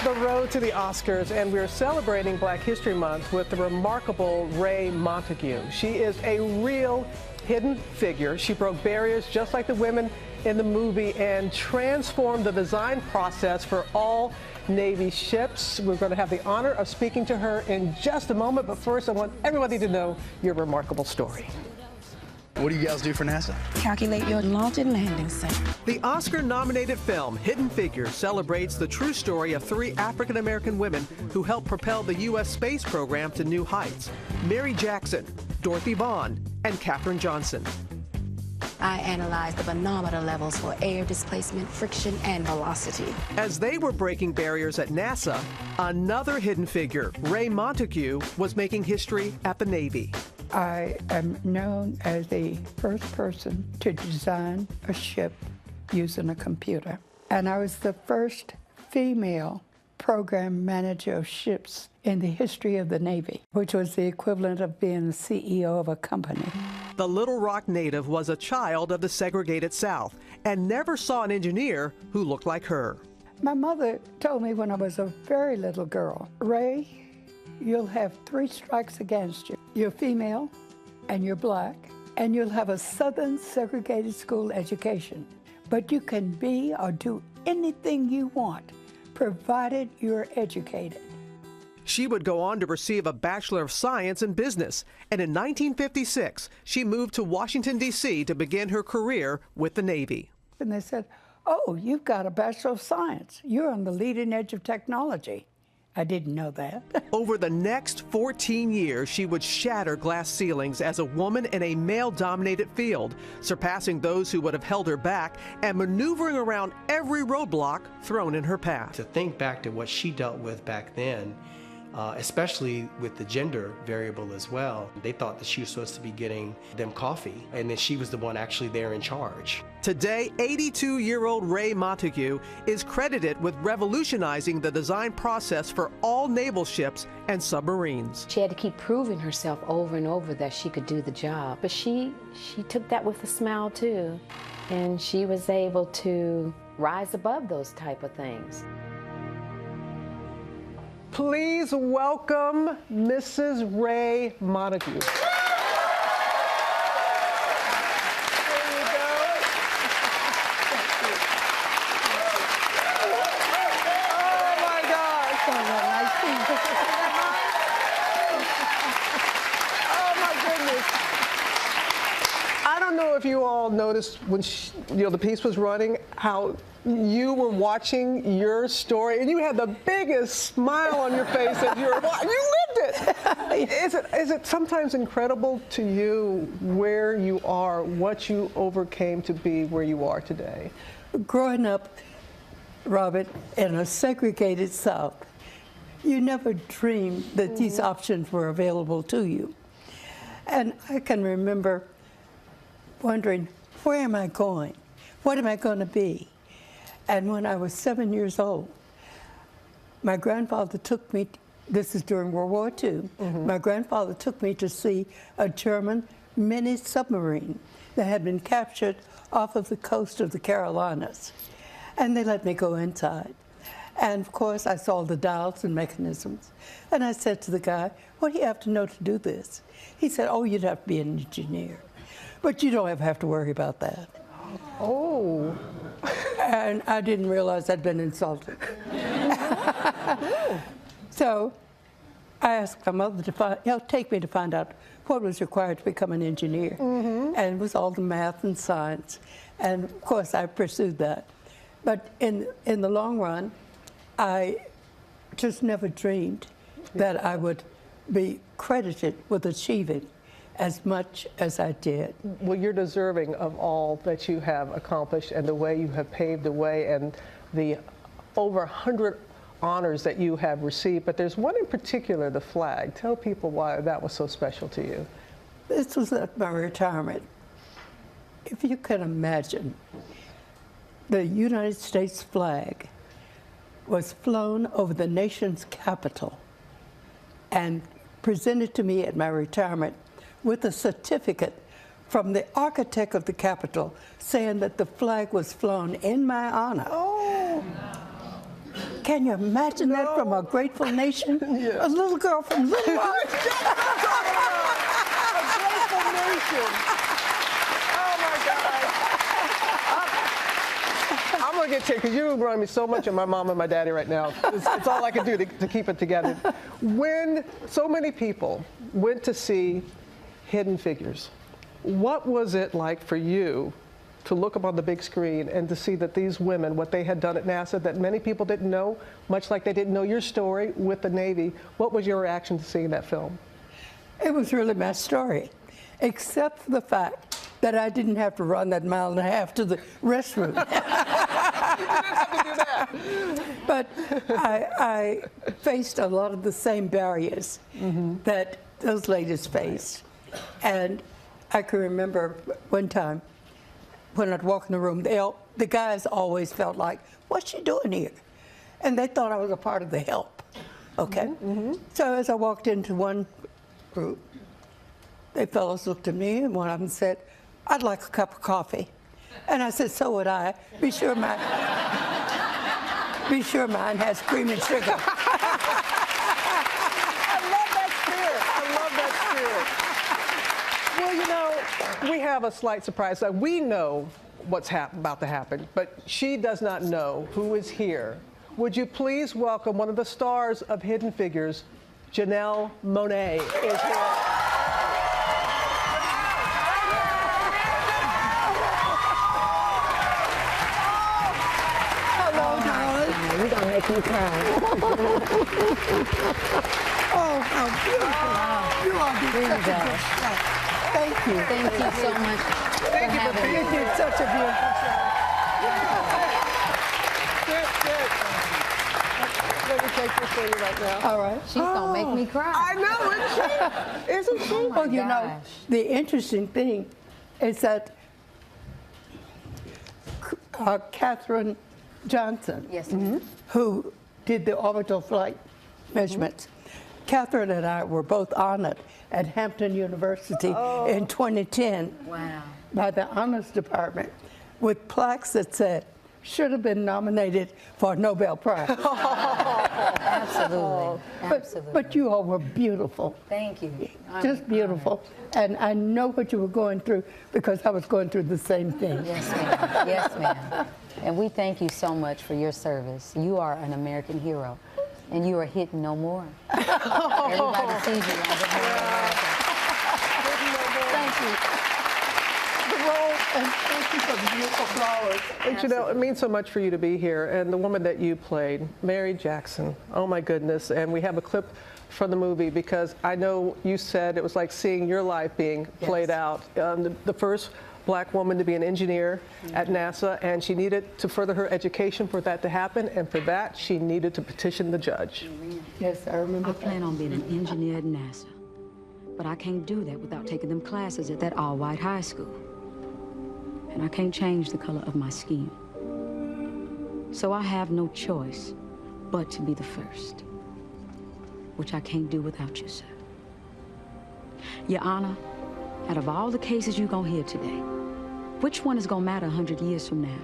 the road to the Oscars, and we're celebrating Black History Month with the remarkable Ray Montague. She is a real hidden figure. She broke barriers just like the women in the movie and transformed the design process for all Navy ships. We're going to have the honor of speaking to her in just a moment, but first I want everybody to know your remarkable story. What do you guys do for NASA? Calculate your launch and landing site. The Oscar-nominated film Hidden Figures celebrates the true story of three African-American women who helped propel the U.S. space program to new heights: Mary Jackson, Dorothy Vaughan, and Katherine Johnson. I analyzed the manometer levels for air displacement, friction, and velocity. As they were breaking barriers at NASA, another hidden figure, Ray Montague, was making history at the Navy. I am known as the first person to design a ship using a computer. And I was the first female program manager of ships in the history of the Navy, which was the equivalent of being the CEO of a company. The Little Rock native was a child of the segregated South and never saw an engineer who looked like her. My mother told me when I was a very little girl, Ray, you'll have 3 strikes against you. You're female and you're black, and you'll have a Southern segregated school education. But you can be or do anything you want, provided you're educated. She would go on to receive a Bachelor of Science in Business, and in 1956, she moved to Washington, D.C. to begin her career with the Navy. And they said, oh, you've got a Bachelor of Science. You're on the leading edge of technology. I didn't know that. Over the next 14 years, she would shatter glass ceilings as a woman in a male-dominated field, surpassing those who would have held her back and maneuvering around every roadblock thrown in her path. To think back to what she dealt with back then, especially with the gender variable as well, they thought that she was supposed to be getting them coffee, and then she was the one actually there in charge. Today, 82-year-old Ray Montague is credited with revolutionizing the design process for all naval ships and submarines. She had to keep proving herself over and over that she could do the job. But she took that with a smile too, and she was able to rise above those type of things. Please welcome Mrs. Ray Montague. If you all noticed when the piece was running, how you were watching your story and you had the biggest smile on your face as you were watching. You lived it. Is it sometimes incredible to you where you are, what you overcame to be where you are today? Growing up, Robert, in a segregated South, you never dreamed that these options were available to you. And I can remember wondering, where am I going? What am I going to be? And when I was 7 years old, my grandfather took me, this is during World War II, my grandfather took me to see a German mini submarine that had been captured off of the coast of the Carolinas. And they let me go inside. And of course, I saw the dials and mechanisms. And I said to the guy, what do you have to know to do this? He said, oh, you'd have to be an engineer. But you don't ever have to worry about that. Oh. And I didn't realize I'd been insulted. So I asked my mother to take me to find out what was required to become an engineer. And it was all the math and science. And of course, I pursued that. But in the long run, I just never dreamed that I would be credited with achieving as much as I did. Well, you're deserving of all that you have accomplished and the way you have paved the way and the over 100 honors that you have received. But there's one in particular, the flag. Tell people why that was so special to you. This was at my retirement. If you can imagine, the United States flag was flown over the nation's capital and presented to me at my retirement with a certificate from the architect of the Capitol saying that the flag was flown in my honor. Oh. Can you imagine that from a grateful nation? A little girl from Little Rock. A grateful nation. Oh my God. I'm gonna get to you because you remind me so much of my mom and my daddy right now. It's all I can do to keep it together. When so many people went to see Hidden Figures, what was it like for you to look up on the big screen and to see that these women, what they had done at NASA, that many people didn't know, much like they didn't know your story with the Navy? What was your reaction to seeing that film? It was really my story, except for the fact that I didn't have to run that 1.5 miles to the restroom. You didn't have to do that. But I faced a lot of the same barriers that those ladies faced. And I can remember one time when I'd walk in the room, the guys always felt like, what's she doing here? And they thought I was a part of the help, okay? So as I walked into one group, the fellows looked at me and one of them said, I'd like a cup of coffee. And I said, so would I. Be sure mine has cream and sugar. I love that spirit. Well, you know, we have a slight surprise. We know what's about to happen, but she does not know who is here. Would you please welcome one of the stars of Hidden Figures, Janelle Monáe is here. You're gonna make me cry. Oh, how beautiful. You are beautiful. Thank you. Thank you so much for having me. You did such a beautiful Sit. Let me take this for you right now. show. All right. She's gonna make me cry. I know, isn't she? Well, you know, gosh. the interesting thing is that Katherine Johnson, Yes. who did the orbital flight measurements, Katherine and I were both honored at Hampton University in 2010 Wow. by the Honors Department with plaques that said, should have been nominated for a Nobel Prize. Absolutely. Absolutely. But you all were beautiful. Thank you. Just beautiful. And I know what you were going through because I was going through the same thing. Yes, ma'am. Yes, ma'am. And we thank you so much for your service. You are an American hero, and you are hidden no more. Everybody sees you as a hero. Thank you. The role, and thank you for the beautiful flowers. And you know, it means so much for you to be here. And the woman that you played, Mary Jackson, oh my goodness. And we have a clip from the movie because I know you said it was like seeing your life being played out. The first Black woman to be an engineer at NASA, and she needed to further her education for that to happen, and for that she needed to petition the judge. Yes, I remember. I plan on being an engineer at NASA, but I can't do that without taking them classes at that all-white high school. And I can't change the color of my skin. So I have no choice but to be the first, which I can't do without you, sir. Your Honor, out of all the cases you're gonna hear today, which one is gonna matter 100 years from now?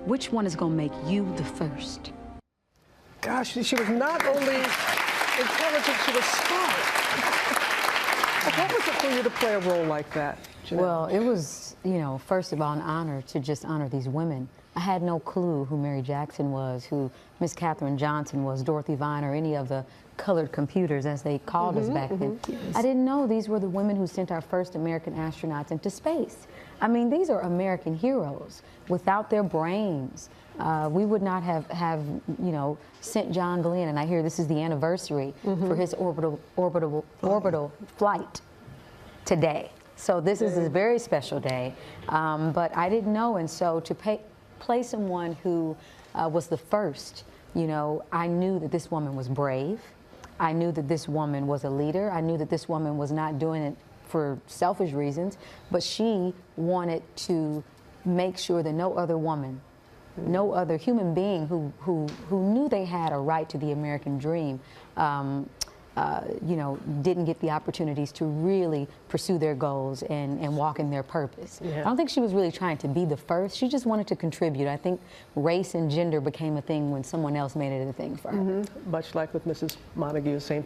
Which one is gonna make you the first? Gosh, she was not only intelligent, she was smart. What was it for you to play a role like that, Janelle? Well, it was, you know, first of all, an honor to just honor these women. I had no clue who Mary Jackson was, who Miss Katherine Johnson was, Dorothy Vine, or any of the colored computers, as they called us back then. I didn't know these were the women who sent our first American astronauts into space. I mean, these are American heroes. Without their brains, we would not have you know, sent John Glenn, and I hear this is the anniversary for his orbital flight today. So this is a very special day, but I didn't know, and so to play someone who was the first, you know, I knew that this woman was brave. I knew that this woman was a leader. I knew that this woman was not doing it for selfish reasons, but she wanted to make sure that no other woman, no other human being who knew they had a right to the American dream you know, didn't get the opportunities to really pursue their goals and walk in their purpose. Yeah. I don't think she was really trying to be the first. She just wanted to contribute. I think race and gender became a thing when someone else made it a thing for her. Much like with Mrs. Montague, same thing.